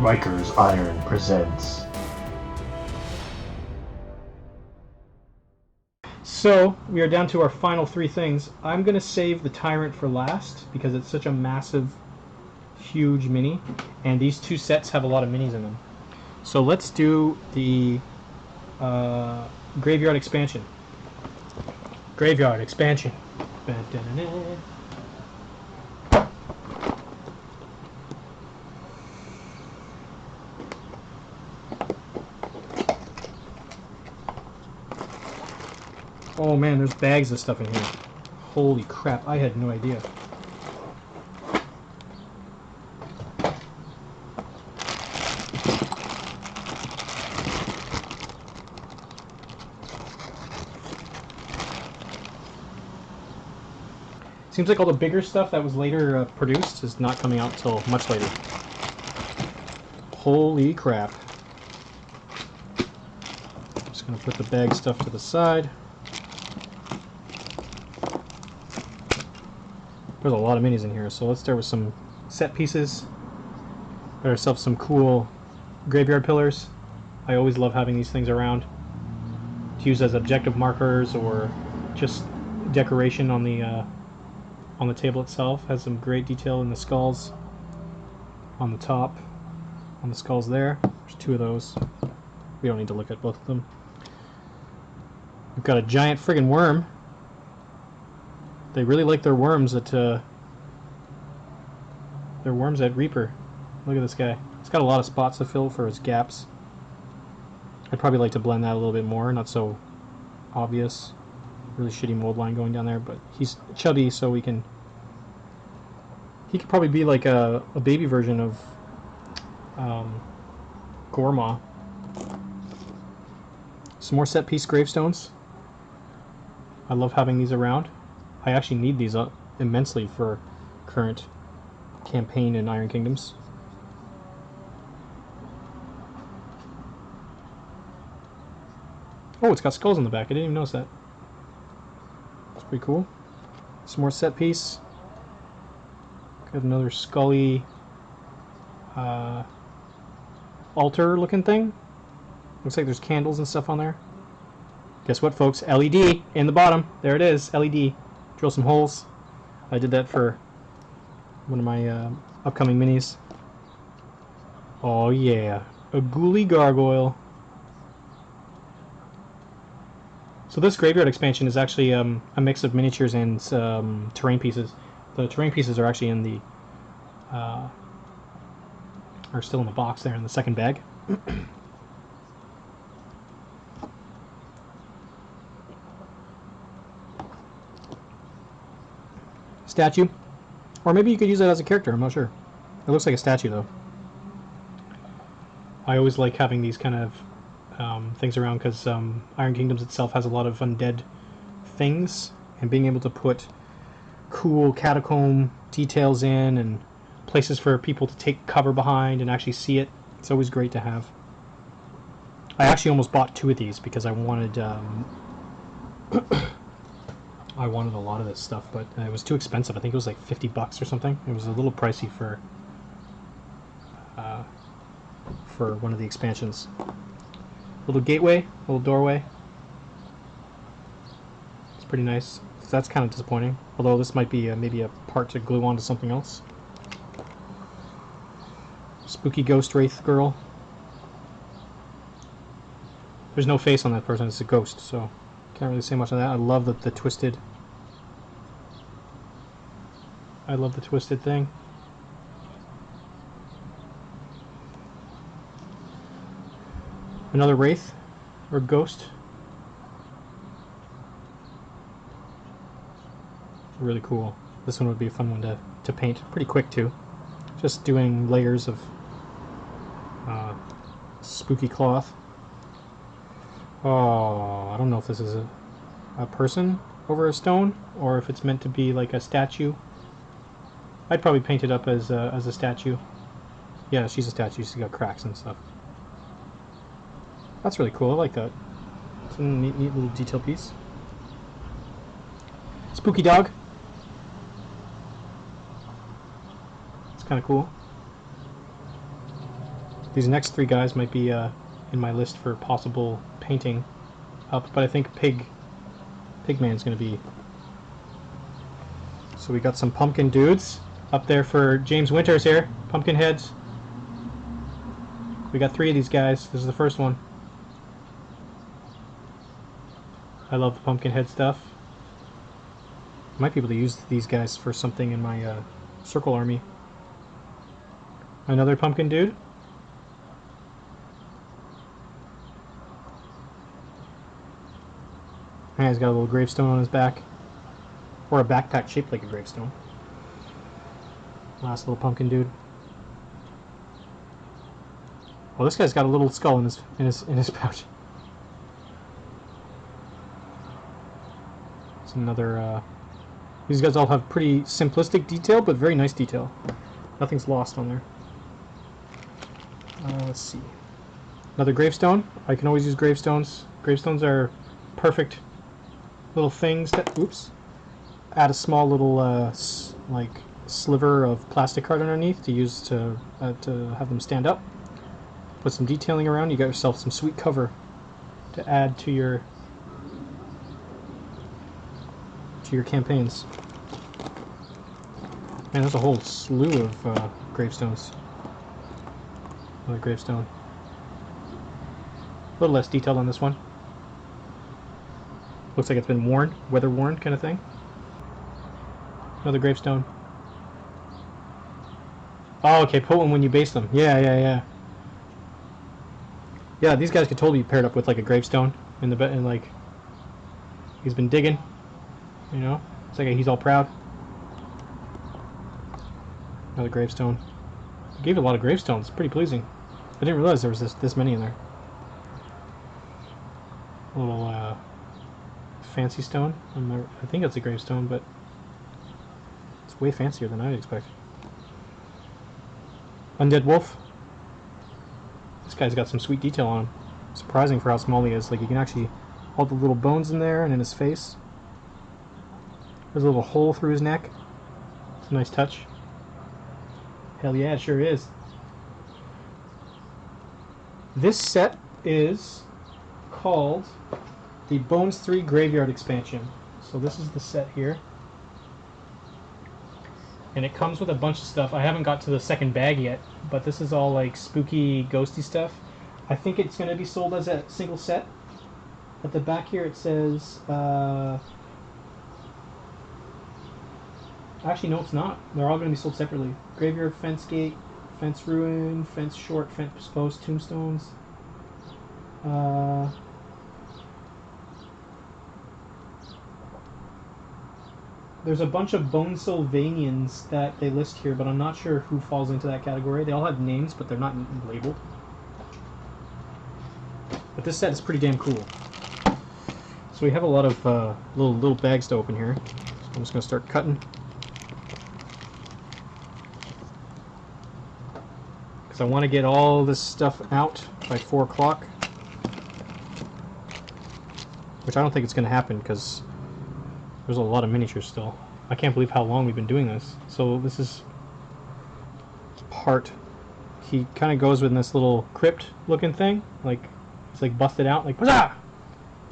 Riker's Iron presents. So, we are down to our final three things. I'm going to save the Tyrant for last because it's such a massive, huge mini, and these two sets have a lot of minis in them. So let's do the Graveyard Expansion. Graveyard Expansion. Oh man, there's bags of stuff in here. Holy crap, I had no idea. Seems like all the bigger stuff that was later produced is not coming out till much later. Holy crap. I'm just going to put the bag stuff to the side. There's a lot of minis in here, so let's start with some set pieces. Get ourselves some cool graveyard pillars. I always love having these things around to use as objective markers or just decoration on the table itself. Has some great detail in the skulls on the top, on the skulls there. There's two of those. We don't need to look at both of them. We've got a giant friggin' worm. They really like their worms at Reaper. Look at this guy. He's got a lot of spots to fill for his gaps. I'd probably like to blend that a little bit more, not so obvious. Really shitty mold line going down there, but he's chubby, so he could probably be like a baby version of Gorma. Some more set piece gravestones. I love having these around. I actually need these immensely for current campaign in Iron Kingdoms. Oh, it's got skulls on the back. I didn't even notice that. It's pretty cool. Some more set piece. Got another scully altar looking thing. Looks like there's candles and stuff on there. Guess what, folks? LED in the bottom. There it is. LED. Drill some holes. I did that for one of my upcoming minis. Oh yeah, a ghoulie gargoyle. So this graveyard expansion is actually a mix of miniatures and terrain pieces. The terrain pieces are actually in the are still in the box there in the second bag. Statue, or maybe you could use it as a character. I'm not sure. It looks like a statue though. I always like having these kind of things around because Iron Kingdoms itself has a lot of undead things, and being able to put cool catacomb details in and places for people to take cover behind and actually see it, it's always great to have. I actually almost bought two of these because I wanted I wanted a lot of this stuff, but it was too expensive. I think it was like $50 or something. It was a little pricey for one of the expansions. Little gateway, little doorway. It's pretty nice. So that's kind of disappointing. Although this might be maybe a part to glue onto something else. Spooky ghost wraith girl. There's no face on that person. It's a ghost, so can't really say much on that. I love the twisted. I love the twisted thing. Another wraith or ghost. Really cool. This one would be a fun one to paint. Pretty quick too. Just doing layers of spooky cloth. Oh, I don't know if this is a person over a stone or if it's meant to be like a statue. I'd probably paint it up as a statue. Yeah, she's a statue. She's got cracks and stuff. That's really cool. I like that. It's a neat little detail piece. Spooky dog. It's kind of cool. These next three guys might be in my list for possible painting up, but I think Pigman's going to be. So we got some pumpkin dudes up there for James Winters here. Pumpkin heads. We got 3 of these guys. This is the first one. I love the pumpkin head stuff. Might be able to use these guys for something in my circle army. Another pumpkin dude. And he's got a little gravestone on his back. Or a backpack shaped like a gravestone. Last little pumpkin dude. Well, this guy's got a little skull in his pouch. It's another. These guys all have pretty simplistic detail, but very nice detail. Nothing's lost on there. Let's see. Another gravestone. I can always use gravestones. Gravestones are perfect little things that. Oops. Add a small little like sliver of plastic card underneath to use to have them stand up. Put some detailing around. You got yourself some sweet cover to add to your campaigns. Man, there's a whole slew of gravestones. Another gravestone. A little less detailed on this one. Looks like it's been worn, weather worn kind of thing. Another gravestone. Oh, okay, put one when you base them. Yeah. Yeah, these guys could totally be paired up with like a gravestone in the and like he's been digging. You know, it's like he's all proud. Another gravestone. I gave a lot of gravestones. Pretty pleasing. I didn't realize there was this many in there. A little fancy stone. I think it's a gravestone, but it's way fancier than I'd expect. Undead wolf. This guy's got some sweet detail on him. Surprising for how small he is. Like you can actually all the little bones in there and in his face. There's a little hole through his neck. It's a nice touch. Hell yeah, it sure is. This set is called the Bones 3 Graveyard Expansion. So this is the set here. And it comes with a bunch of stuff. I haven't got to the second bag yet, but this is all like spooky, ghosty stuff. I think it's going to be sold as a single set. At the back here it says... Actually, no, it's not. They're all going to be sold separately. Graveyard, fence gate, fence ruin, fence short, fence post, tombstones. There's a bunch of Bone Sylvanians that they list here, but I'm not sure who falls into that category. They all have names, but they're not labeled. But this set is pretty damn cool. So we have a lot of little bags to open here. So I'm just going to start cutting. Because I want to get all this stuff out by 4 o'clock. Which I don't think it's going to happen because there's a lot of miniatures still. I can't believe how long we've been doing this. So this is part. He kind of goes with this little crypt looking thing. Like, it's like busted out. Like, huzzah!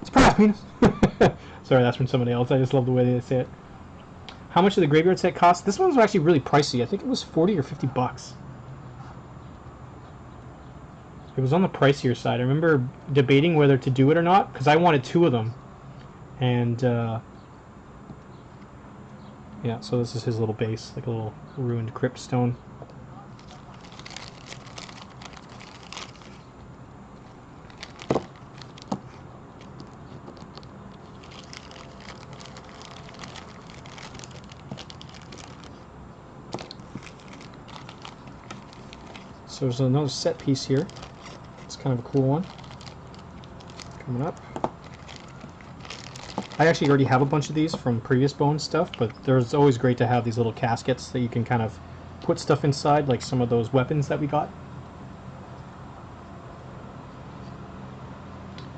Surprise, penis! Sorry, that's from somebody else. I just love the way they say it. How much did the graveyard set cost? This one was actually really pricey. I think it was 40 or 50 bucks. It was on the pricier side. I remember debating whether to do it or not, because I wanted 2 of them. And, yeah, so this is his little base, like a little ruined crypt stone. So there's another set piece here. It's kind of a cool one. Coming up. I actually already have a bunch of these from previous bone stuff, but there's always great to have these little caskets that you can kind of put stuff inside, like some of those weapons that we got.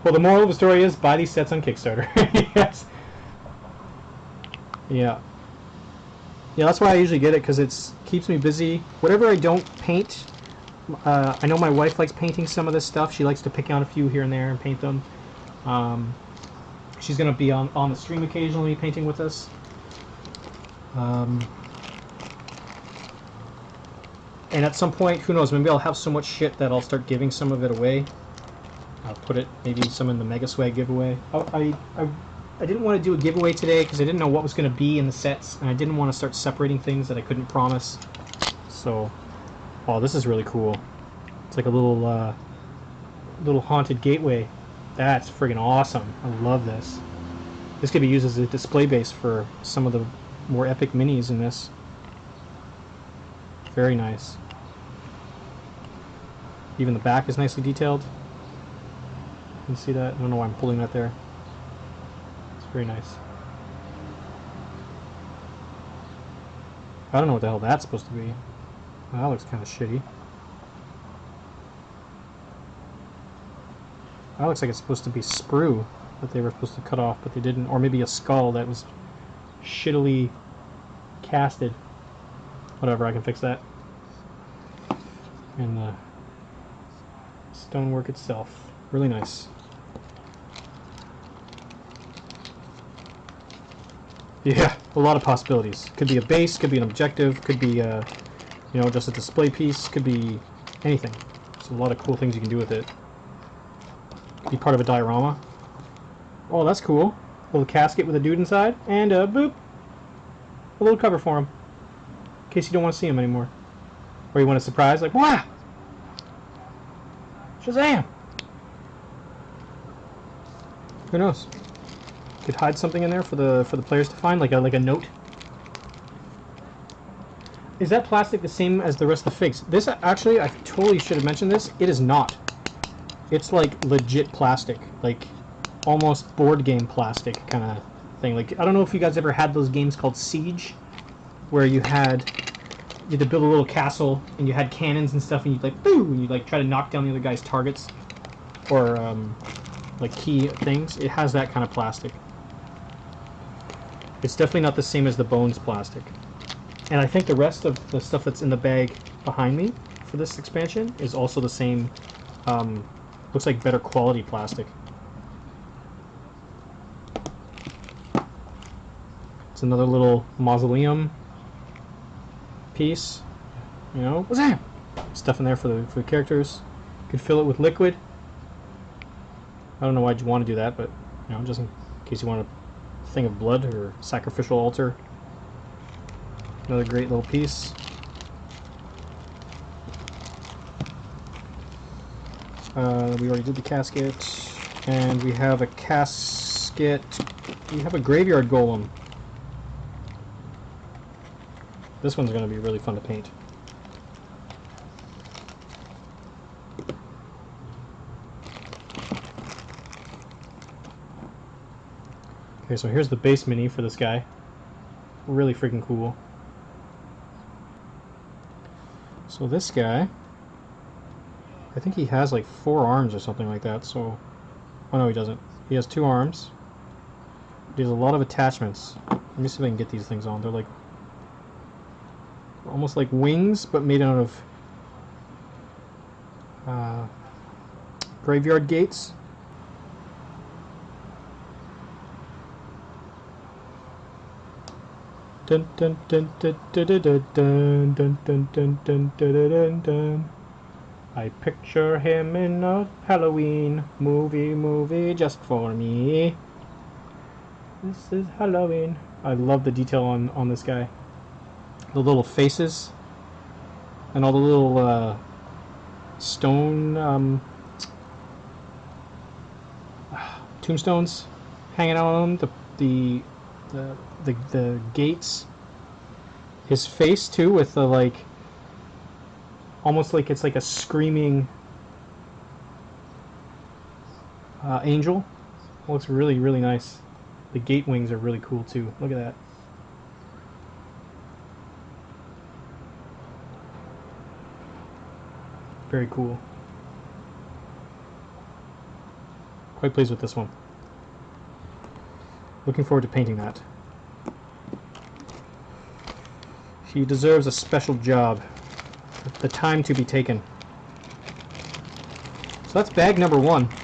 Well, the moral of the story is buy these sets on Kickstarter. Yes. Yeah. Yeah, that's why I usually get it, because it keeps me busy. Whatever I don't paint, I know my wife likes painting some of this stuff. She likes to pick out a few here and there and paint them. She's going to be on the stream occasionally painting with us. And at some point, who knows, maybe I'll have so much shit that I'll start giving some of it away. I'll put it, maybe some in the Mega Swag giveaway. I didn't want to do a giveaway today because I didn't know what was going to be in the sets, and I didn't want to start separating things that I couldn't promise. So, oh, this is really cool. It's like a little haunted gateway. That's friggin' awesome. I love this. This could be used as a display base for some of the more epic minis in this. Very nice. Even the back is nicely detailed. You can see that? I don't know why I'm pulling that there. It's very nice. I don't know what the hell that's supposed to be. Well, that looks kind of shitty. That looks like it's supposed to be sprue that they were supposed to cut off, but they didn't. Or maybe a skull that was shittily casted. Whatever, I can fix that. And the stonework itself. Really nice. Yeah, a lot of possibilities. Could be a base, could be an objective, could be you know, just a display piece, could be anything. There's a lot of cool things you can do with it. Be part of a diorama. Oh, that's cool. A little casket with a dude inside, and boop, a little cover for him, in case you don't want to see him anymore, or you want a surprise, like wow, Shazam! Who knows? Could hide something in there for the players to find, like a note. Is that plastic the same as the rest of the figs? This actually, I totally should have mentioned this. It is not. It's like legit plastic, like almost board game plastic kind of thing. Like, I don't know if you guys ever had those games called Siege, where you had to build a little castle and you had cannons and stuff, and you'd like boo, and you'd like try to knock down the other guy's targets or like key things. It has that kind of plastic. It's definitely not the same as the Bones plastic. And I think the rest of the stuff that's in the bag behind me for this expansion is also the same. Looks like better quality plastic. It's another little mausoleum piece. You know, what's that? Stuff in there for the characters. You could fill it with liquid. I don't know why you'd want to do that, but you know, just in case you want a thing of blood or sacrificial altar. Another great little piece. We already did the casket, and we have a casket. We have a graveyard golem. This one's going to be really fun to paint. Okay, so here's the base mini for this guy. Really freaking cool. So this guy, I think he has like 4 arms or something like that, so... Oh no, he doesn't. He has 2 arms. He has a lot of attachments. Let me see if I can get these things on. They're like... almost like wings, but made out of... graveyard gates. Dun dun dun dun dun dun dun dun dun dun dun dun dun. I picture him in a Halloween movie just for me. This is Halloween. I love the detail on this guy. The little faces and all the little stone tombstones hanging out on them. The gates. His face too, with the like, almost like it's like a screaming angel. Looks really, really nice. The gate wings are really cool too. Look at that. Very cool. Quite pleased with this one. Looking forward to painting that. She deserves a special job. The time to be taken. So that's bag number 1.